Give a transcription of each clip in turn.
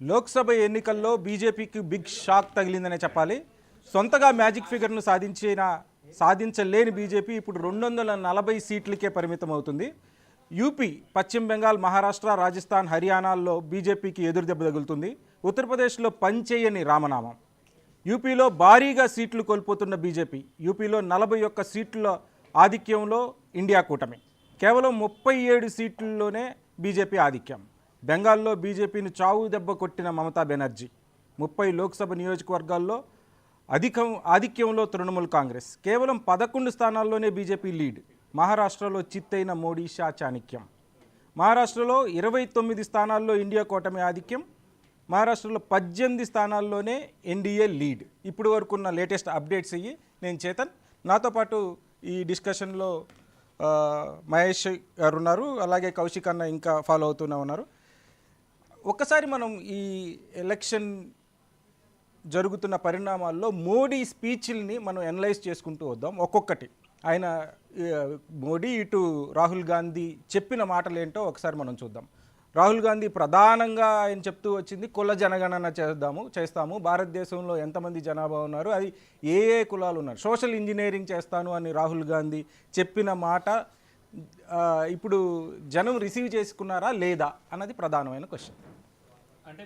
లోక్సభ ఎన్నికల్లో బీజేపీకి big shock తగిలిందనే చెప్పాలి. సొంతగా మ్యాజిక్ ఫిగర్ను సాధించలేని బీజేపీ ఇప్పుడు 240 సీట్లకే పరిమితం అవుతుంది. యూపీ, పశ్చిమ బెంగాల్, మహారాష్ట్ర, రాజస్థాన్, హర్యానాల్లో బీజేపీకి ఎదురుదెబ్బ తగులుతుంది. ఉత్తరప్రదేశ్లో పనిచేయని రామనామం. యూపీలో భారీగా సీట్లు కోల్పోతున్న బీజేపీ. యూపీలో 41 సీట్ల ఆధిక్యంలో ఇండియా కూటమి. కేవలం 37 సీట్లలోనే బీజేపీ ఆధిక్యం. బెంగాల్లో బీజేపీని చావు దెబ్బ కొట్టిన మమతా బెనర్జీ. 30 లోక్సభ నియోజకవర్గాల్లో ఆధిక్యంలో తృణమూల్ కాంగ్రెస్. కేవలం 11 స్థానాల్లోనే బీజేపీ లీడ్. మహారాష్ట్రలో చిత్తైన మోడీ షా చాణక్యం. మహారాష్ట్రలో 29 స్థానాల్లో ఇండియా కూటమి ఆధిక్యం. మహారాష్ట్రలో 18 స్థానాల్లోనే ఎన్డీఏ లీడ్. ఇప్పుడు వరకు ఉన్న లేటెస్ట్ అప్డేట్స్ అయ్యి నేను చేతన్. నాతో పాటు ఈ డిస్కషన్లో మహేష్ గారు ఉన్నారు, అలాగే కౌశిక్ అన్న ఇంకా ఫాలో అవుతూనే ఉన్నారు. ఒక్కసారి మనం ఈ ఎలక్షన్ జరుగుతున్న పరిణామాల్లో మోడీ స్పీచ్ల్ని మనం అనలైజ్ చేసుకుంటూ వద్దాం ఒక్కొక్కటి. ఆయన మోడీ ఇటు రాహుల్ గాంధీ చెప్పిన మాటలు ఏంటో ఒకసారి మనం చూద్దాం. రాహుల్ గాంధీ ప్రధానంగా ఆయన చెప్తూ వచ్చింది కుల జనగణన చేస్తాము, భారతదేశంలో ఎంతమంది జనాభా ఉన్నారు, అది ఏ కులాలు ఉన్నారు, సోషల్ ఇంజనీరింగ్ చేస్తాను అని రాహుల్ గాంధీ చెప్పిన మాట ఇప్పుడు జనం రిసీవ్ చేసుకున్నారా లేదా అన్నది ప్రధానమైన క్వశ్చన్. అంటే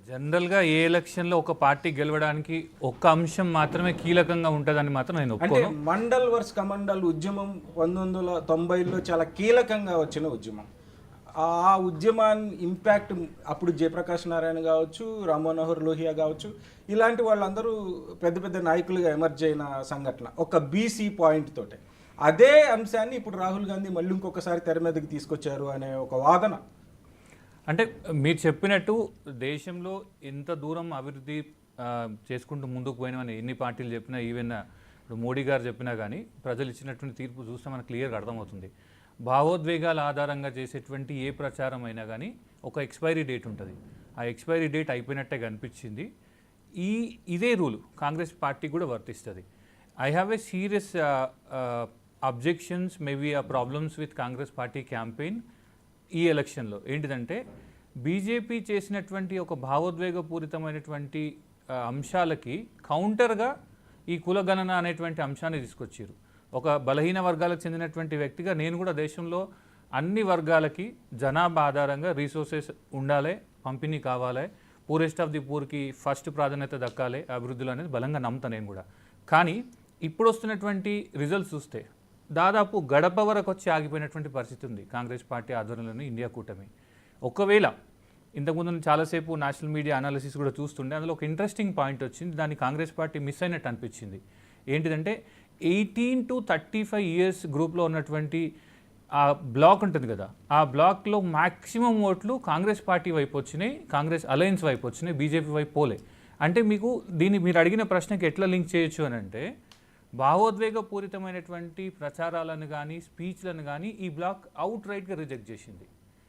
జనరల్గా ఏ ఎలక్షన్లో ఒక పార్టీ గెలవడానికి ఒక్క అంశం మాత్రమే కీలకంగా ఉంటుందని మాత్రం నేను అంటే మండల్ వర్స్ కమండల్ ఉద్యమం 1990లో చాలా కీలకంగా వచ్చిన ఉద్యమం. ఆ ఉద్యమాన్ని ఇంపాక్ట్ అప్పుడు జయప్రకాష్ నారాయణ కావచ్చు, రామ్ మనోహర్ లోహియా కావచ్చు, ఇలాంటి వాళ్ళందరూ పెద్ద పెద్ద నాయకులుగా ఎమర్జ్ అయిన సంఘటన ఒక బీసీ పాయింట్ తోటే. అదే అంశాన్ని ఇప్పుడు రాహుల్ గాంధీ మళ్ళీ ఇంకొకసారి తెర మీదకి తీసుకొచ్చారు అనే ఒక వాదన. అంటే మీరు చెప్పినట్టు దేశంలో ఎంత దూరం అభివృద్ధి చేసుకుంటూ ముందుకు పోయినామని ఎన్ని పార్టీలు చెప్పినా, ఈవెన్ మోడీ గారు చెప్పినా కానీ ప్రజలు ఇచ్చినటువంటి తీర్పు చూస్తే మనకు క్లియర్గా అర్థమవుతుంది. భావోద్వేగాల ఆధారంగా చేసేటువంటి ఏ ప్రచారం అయినా కానీ ఒక ఎక్స్పైరీ డేట్ ఉంటుంది. ఆ ఎక్స్పైరీ డేట్ అయిపోయినట్టే కనిపించింది. ఇదే రూల్ కాంగ్రెస్ పార్టీ కూడా వర్తిస్తుంది. I have a serious objections, maybe ఆ problems with Congress party campaign ఈ ఎలక్షన్లో. ఏంటిదంటే బీజేపీ చేసినటువంటి ఒక భావోద్వేగపూరితమైనటువంటి అంశాలకి కౌంటర్గా ఈ కులగణన అనేటువంటి అంశాన్ని తీసుకొచ్చారు. ఒక బలహీన వర్గాలకు చెందినటువంటి వ్యక్తిగా నేను కూడా దేశంలో అన్ని వర్గాలకి జనాభా ఆధారంగా రీసోర్సెస్ ఉండాలి, పంపిణీ కావాలి, పూరెస్ట్ ఆఫ్ ది పూర్కి ఫస్ట్ ప్రాధాన్యత దక్కాలి అభివృద్ధిలో అనేది బలంగా నమ్ముతాను నేను కూడా. కానీ ఇప్పుడు వస్తున్నటువంటి రిజల్ట్స్ చూస్తే దాదాపు గడప వరకు వచ్చి ఆగిపోయినటువంటి పరిస్థితి ఉంది కాంగ్రెస్ పార్టీ ఆధ్వర్యంలోని ఇండియా కూటమి. ఒకవేళ ఇంతకుముందు చాలాసేపు నేషనల్ మీడియా అనాలిసిస్ కూడా చూస్తుండే అందులో ఒక ఇంట్రెస్టింగ్ పాయింట్ వచ్చింది, దాన్ని కాంగ్రెస్ పార్టీ మిస్ అయినట్టు అనిపించింది. ఏంటిదంటే 18 to 35 ఇయర్స్ గ్రూప్లో ఉన్నటువంటి ఆ బ్లాక్ ఉంటుంది కదా, ఆ బ్లాక్లో మ్యాక్సిమం ఓట్లు కాంగ్రెస్ పార్టీ వైపు వచ్చినాయి, కాంగ్రెస్ అలయన్స్ వైపు వచ్చినాయి, బీజేపీ వైపు పోలే. అంటే మీకు దీన్ని మీరు అడిగిన ప్రశ్నకి ఎట్లా లింక్ చేయొచ్చు అని అంటే భావోద్వేగపూరితమైనటువంటి ప్రచారాలను కానీ స్పీచ్లను కానీ ఈ బ్లాక్ అవుట్ రైట్గా రిజెక్ట్ చేసింది.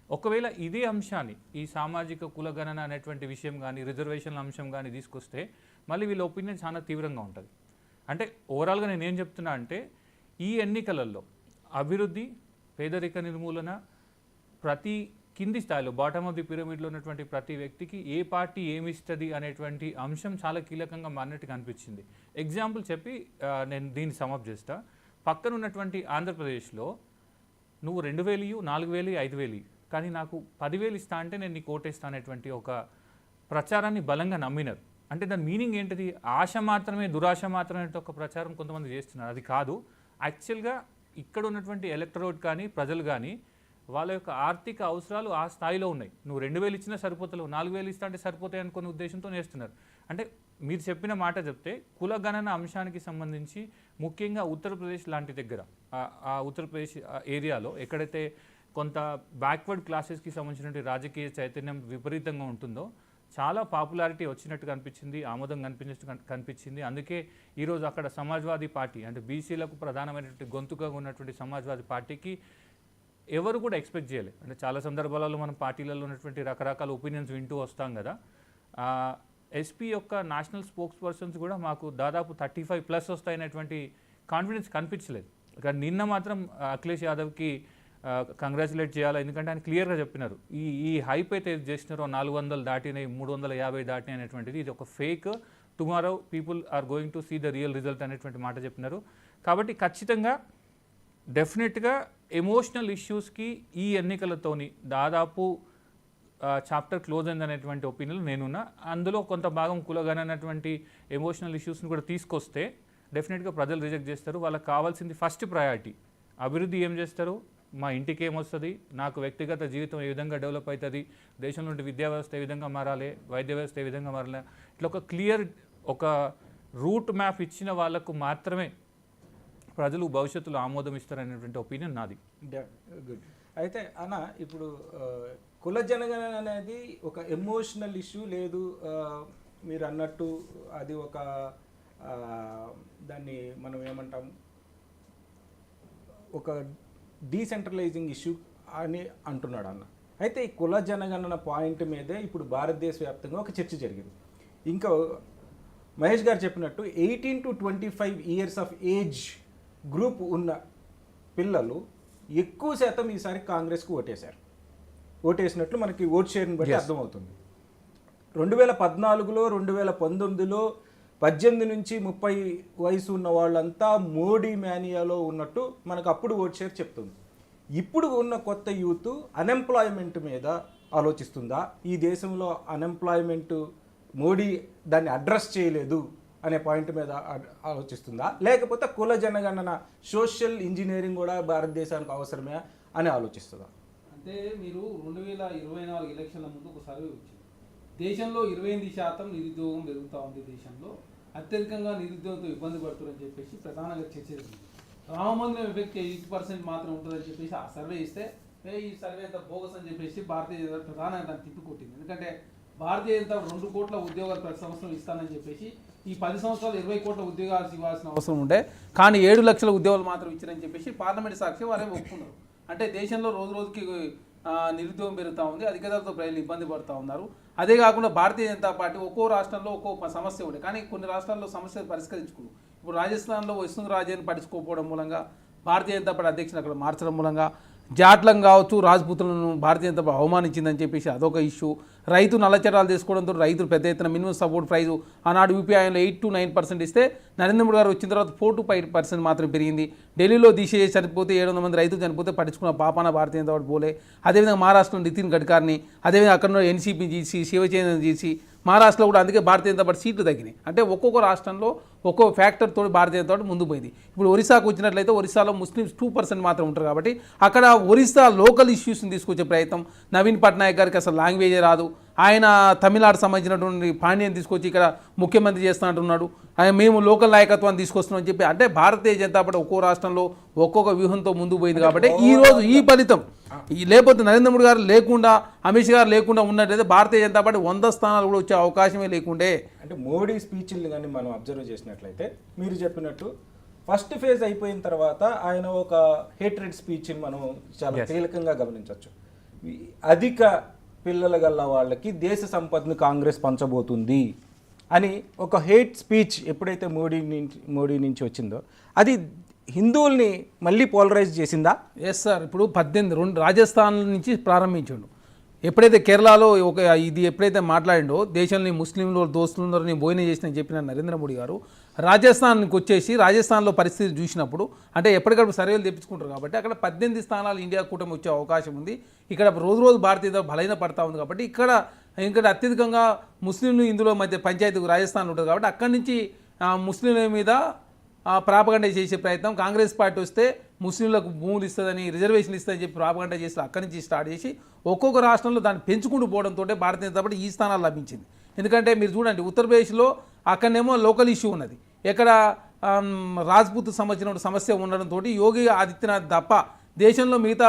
ఒకవేళ ఇదే అంశాన్ని ఈ సామాజిక కులగణన అనేటువంటి విషయం కానీ రిజర్వేషన్ల అంశం కానీ తీసుకొస్తే మళ్ళీ వీళ్ళ ఒపీనియన్ చాలా తీవ్రంగా ఉంటుంది. అంటే ఓవరాల్గా నేను ఏం చెప్తున్నా అంటే ఈ ఎన్నికలలో అభివృద్ధి, పేదరిక నిర్మూలన, ప్రతి కింది స్థాయిలో బాటమ్ ఆఫ్ ది పిరమిడ్లో ఉన్నటువంటి ప్రతి వ్యక్తికి ఏ పార్టీ ఏమిస్తుంది అనేటువంటి అంశం చాలా కీలకంగా మారినట్టుగా అనిపించింది. ఎగ్జాంపుల్ చెప్పి నేను దీన్ని సమప్ చేస్తా. పక్కన ఉన్నటువంటి ఆంధ్రప్రదేశ్లో నువ్వు 2000, 4000, 5000 కానీ నాకు 10,000 ఇస్తా అంటే నేను నీకు ఓటేస్తా అనేటువంటి ఒక ప్రచారాన్ని బలంగా నమ్మినారు. అంటే దాని మీనింగ్ ఏంటిది? ఆశ మాత్రమే, దురాశ మాత్రమే ఒక ప్రచారం కొంతమంది చేస్తున్నారు. అది కాదు. యాక్చువల్గా ఇక్కడ ఉన్నటువంటి ఎలక్టరేట్ కానీ ప్రజలు కానీ వాళ్ళ యొక్క ఆర్థిక అవసరాలు ఆ స్థాయిలో ఉన్నాయి. నువ్వు 2000 ఇచ్చినా సరిపోతలేవు, 4000 ఇస్తా అంటే సరిపోతాయి అనుకునే ఉద్దేశంతో చేస్తున్నారు. అంటే మీరు చెప్పిన మాట చెప్తే కులగణన అంశానికి సంబంధించి ముఖ్యంగా ఉత్తరప్రదేశ్ లాంటి దగ్గర ఆ ఉత్తరప్రదేశ్ ఏరియాలో ఎక్కడైతే కొంత బ్యాక్వర్డ్ క్లాసెస్కి సంబంధించినటువంటి రాజకీయ చైతన్యం విపరీతంగా ఉంటుందో చాలా పాపులారిటీ వచ్చినట్టు కనిపించింది, ఆమోదం కనిపించింది. అందుకే ఈరోజు అక్కడ సమాజ్వాదీ పార్టీ అంటే బీసీలకు ప్రధానమైనటువంటి గొంతుగా ఉన్నటువంటి సమాజ్వాదీ పార్టీకి ఎవరు కూడా ఎక్స్పెక్ట్ చేయలేదు. అంటే చాలా సందర్భాలలో మనం పార్టీలలో ఉన్నటువంటి రకరకాల ఒపీనియన్స్ వింటూ వస్తాం కదా. ఎస్పీ యొక్క నేషనల్ స్పోక్స్ పర్సన్స్ కూడా మాకు దాదాపు 35+ వస్తాయనేటువంటి కాన్ఫిడెన్స్ కనిపించలేదు. కానీ నిన్న మాత్రం అఖిలేష్ యాదవ్కి కంగ్రాచులేట్ చేయాలి, ఎందుకంటే ఆయన క్లియర్గా చెప్పినారు ఈ హైప్ అయితే చేసినారో 400 దాటినాయి 350 దాటినాయి అనేటువంటిది ఇది ఒక fake, tomorrow people are going to see the real result అనేటువంటి మాట చెప్పినారు. కాబట్టి ఖచ్చితంగా డెఫినెట్గా ఎమోషనల్ ఇష్యూస్కి ఈ ఎన్నికలతోని దాదాపు చాప్టర్ క్లోజ్ అయిందనేటువంటి ఒపీనియన్ నేనున్నా. అందులో కొంత భాగం కులగనటువంటి ఎమోషనల్ ఇష్యూస్ని కూడా తీసుకొస్తే డెఫినెట్గా ప్రజలు రిజెక్ట్ చేస్తారు. వాళ్ళకి కావాల్సింది ఫస్ట్ ప్రయారిటీ అభివృద్ధి ఏం చేస్తారు, మా ఇంటికి ఏమొస్తుంది, నాకు వ్యక్తిగత జీవితం ఏ విధంగా డెవలప్ అవుతుంది, దేశం నుండి విద్యా వ్యవస్థ ఏ విధంగా మారాలి, వైద్య వ్యవస్థ ఏ విధంగా మారాలి, ఇట్లా ఒక క్లియర్ ఒక రూట్ మ్యాప్ ఇచ్చిన వాళ్ళకు మాత్రమే ప్రజలు భవిష్యత్తులో ఆమోదం ఇస్తారనేటువంటి ఒపీనియన్ నాది. గుడ్. అయితే అన్న ఇప్పుడు కుల జనగణన అనేది ఒక ఎమోషనల్ ఇష్యూ లేదు, మీరు అన్నట్టు అది ఒక దాన్ని మనం ఏమంటాం ఒక డీసెంట్రలైజింగ్ ఇష్యూ అని అంటున్నాడు అన్న. అయితే ఈ కుల జనగణన పాయింట్ మీదే ఇప్పుడు భారతదేశ వ్యాప్తంగా ఒక చర్చ జరిగింది. ఇంకా మహేష్ గారు చెప్పినట్టు 18 to 25 years of age group ఉన్న పిల్లలు ఎక్కువ శాతం ఈసారి కాంగ్రెస్కు ఓటేసినట్లు మనకి ఓట్ షేర్ని బట్టి అర్థమవుతుంది. 2014లో 2019లో 18 నుంచి 30 వయసు ఉన్న వాళ్ళంతా మోడీ మేనియాలో ఉన్నట్టు మనకు అప్పుడు ఓట్ షేర్ చెప్తుంది. ఇప్పుడు ఉన్న కొత్త యూత్ అన్ఎంప్లాయ్మెంట్ మీద ఆలోచిస్తుందా, ఈ దేశంలో అన్ఎంప్లాయ్మెంట్ మోడీ దాన్ని అడ్రస్ చేయలేదు అనే పాయింట్ మీద ఆలోచిస్తుందా, లేకపోతే కుల జనగణన సోషల్ ఇంజనీరింగ్ కూడా భారతదేశానికి అవసరమే అని ఆలోచిస్తుందా? అంటే మీరు 2024 ఎలక్షన్ల ముందు ఒక సర్వే వచ్చింది, దేశంలో 28% నిరుద్యోగం పెరుగుతూ ఉంది, దేశంలో అత్యధికంగా నిరుద్యోగంతో ఇబ్బంది పడుతుందని చెప్పేసి ప్రధానంగా చర్చ జరిగింది. రామమందిరం ఎఫెక్ట్ 8% మాత్రం ఉంటుందని చెప్పేసి ఆ సర్వే ఇస్తే ఈ సర్వే అంతా బోగస్ అని చెప్పేసి భారతీయ జనతా ప్రధానంగా దాన్ని తిప్పికొట్టింది. ఎందుకంటే భారతీయ జనతా 2 కోట్ల ఉద్యోగాలు ప్రతి సంవత్సరం ఇస్తానని చెప్పేసి ఈ 10 సంవత్సరాలు 20 కోట్ల ఉద్యోగాలు ఇవ్వాల్సిన అవసరం ఉండే, కానీ 7 లక్షల ఉద్యోగాలు మాత్రం ఇచ్చారని చెప్పేసి పార్లమెంట్ సాక్షి వారే ఒప్పుకున్నారు. అంటే దేశంలో రోజు రోజుకి నిరుద్యోగం పెరుగుతూ ఉంది, అధిక ధరతో ప్రజలు ఇబ్బంది పడుతూ ఉన్నారు. అదే కాకుండా భారతీయ జనతా పార్టీ ఒక్కో రాష్ట్రంలో ఒక్కో సమస్య ఉండే, కానీ కొన్ని రాష్ట్రాల్లో సమస్యలు పరిష్కరించుకున్నారు. ఇప్పుడు రాజస్థాన్లో వసుంధరాజేని పట్టించుకోకపోవడం మూలంగా భారతీయ జనతా పార్టీ అధ్యక్షుని అక్కడ మార్చడం మూలంగా జాట్లం కావచ్చు రాజ్పుతులను భారతీయ జనతా పార్టీ అవమానించిందని చెప్పేసి అదొక ఇష్యూ. రైతు నల్లచట్టాలు తీసుకోవడంతో రైతులు పెద్ద ఎత్తున మినిమం సపోర్ట్ ప్రైజు ఆనాడు యూపీఐలో 8 to 9% ఇస్తే నరేంద్ర మోడీ గారు వచ్చిన తర్వాత 4 to 5% మాత్రం పెరిగింది. ఢిల్లీలో దిశ చనిపోతే 700 మంది రైతులు చనిపోతే పట్టించుకున్న పాపాన భారతీయ జనతా పార్టీ పోలే. అదేవిధంగా మహారాష్ట్రలో నితిన్ గడ్కర్ని, అదేవిధంగా అక్కడ ఎన్సీపీ జీసీ శివసేన జీసీ మహారాష్ట్రలో కూడా అందుకే భారతీయ జనతా పార్టీ సీట్లు తగ్గినాయి. అంటే ఒక్కొక్క రాష్ట్రంలో ఒక్కో ఫ్యాక్టర్ తోటి భారతీయ జనతా పార్టీ ముందుకు పోయింది. ఇప్పుడు ఒరిస్సాకు వచ్చినట్లయితే ఒరిస్సాలో ముస్లిమ్స్ 2% మాత్రం ఉంటారు కాబట్టి అక్కడ ఒరిస్సా లోకల్ ఇష్యూస్ని తీసుకొచ్చే ప్రయత్నం. నవీన్ పట్నాయక్ గారికి అసలు లాంగ్వేజే రాదు, ఆయన తమిళనాడు సంబంధించినటువంటి పాండ్యాన్ని తీసుకొచ్చి ఇక్కడ ముఖ్యమంత్రి చేస్తా అంటున్నాడు, మేము లోకల్ నాయకత్వాన్ని తీసుకొస్తున్నామని చెప్పి. అంటే భారతీయ జనతా పార్టీ ఒక్కో రాష్ట్రంలో ఒక్కొక్క వ్యూహంతో ముందుకు పోయింది. కాబట్టి ఈ రోజు ఈ ఫలితం లేకపోతే నరేంద్ర మోడీ గారు లేకుండా అమిత్ షా గారు లేకుండా ఉన్నట్లయితే భారతీయ జనతా పార్టీ 100 స్థానాలు కూడా వచ్చే అవకాశమే లేకుండే. అంటే మోడీ స్పీచ్లు కానీ మనం అబ్జర్వ్ చేసినట్లయితే మీరు చెప్పినట్టు ఫస్ట్ ఫేజ్ అయిపోయిన తర్వాత ఆయన ఒక హేట్రెడ్ స్పీచ్ని మనం చాలా కీలకంగా గమనించవచ్చు. అధిక పిల్లల గల్ల వాళ్ళకి దేశ సంపదను కాంగ్రెస్ పంచబోతుంది అని ఒక హేట్ స్పీచ్ ఎప్పుడైతే మోడీ నుంచి వచ్చిందో అది హిందువుల్ని మళ్ళీ పోలరైజ్ చేసిందా? Yes sir. ఇప్పుడు 18 రాజస్థాన్ నుంచి ప్రారంభించాడు. ఎప్పుడైతే కేరళలో ఇది ఎప్పుడైతే మాట్లాడిండో దేశంలో ముస్లింలు దోస్తులు ఉన్నారు నేను భోజనం చేసిన చెప్పిన నరేంద్ర మోడీ గారు రాజస్థాన్కి వచ్చేసి రాజస్థాన్లో పరిస్థితి చూసినప్పుడు అంటే ఎప్పటికప్పుడు సర్వేలు తెప్పించుకుంటారు కాబట్టి అక్కడ 18 స్థానాలు ఇండియా కూటమి వచ్చే అవకాశం ఉంది. ఇక్కడ రోజు భారతీయ బలైన పడతా ఉంది కాబట్టి ఇక్కడ అత్యధికంగా ముస్లింలు హిందువుల మధ్య పంచాయతీ రాజస్థాన్ ఉంటుంది కాబట్టి అక్కడి నుంచి ముస్లింల మీద ప్రాపగండ చేసే ప్రయత్నం. కాంగ్రెస్ పార్టీ వస్తే ముస్లింలకు భూములు ఇస్తుందని రిజర్వేషన్ ఇస్తుందని చెప్పి ప్రాపగండ చేసి అక్కడి నుంచి స్టార్ట్ చేసి ఒక్కొక్క రాష్ట్రంలో దాన్ని పెంచుకుంటూ పోవడంతో భారతీయ జనతా పార్టీ ఈ స్థానాలు లభించింది. ఎందుకంటే మీరు చూడండి ఉత్తరప్రదేశ్లో అక్కడనేమో లోకల్ ఇష్యూ ఉన్నది, ఎక్కడ రాజ్పూత్ సంబంధించిన సమస్య ఉండడంతో యోగి ఆదిత్యనాథ్ తప్ప దేశంలో మిగతా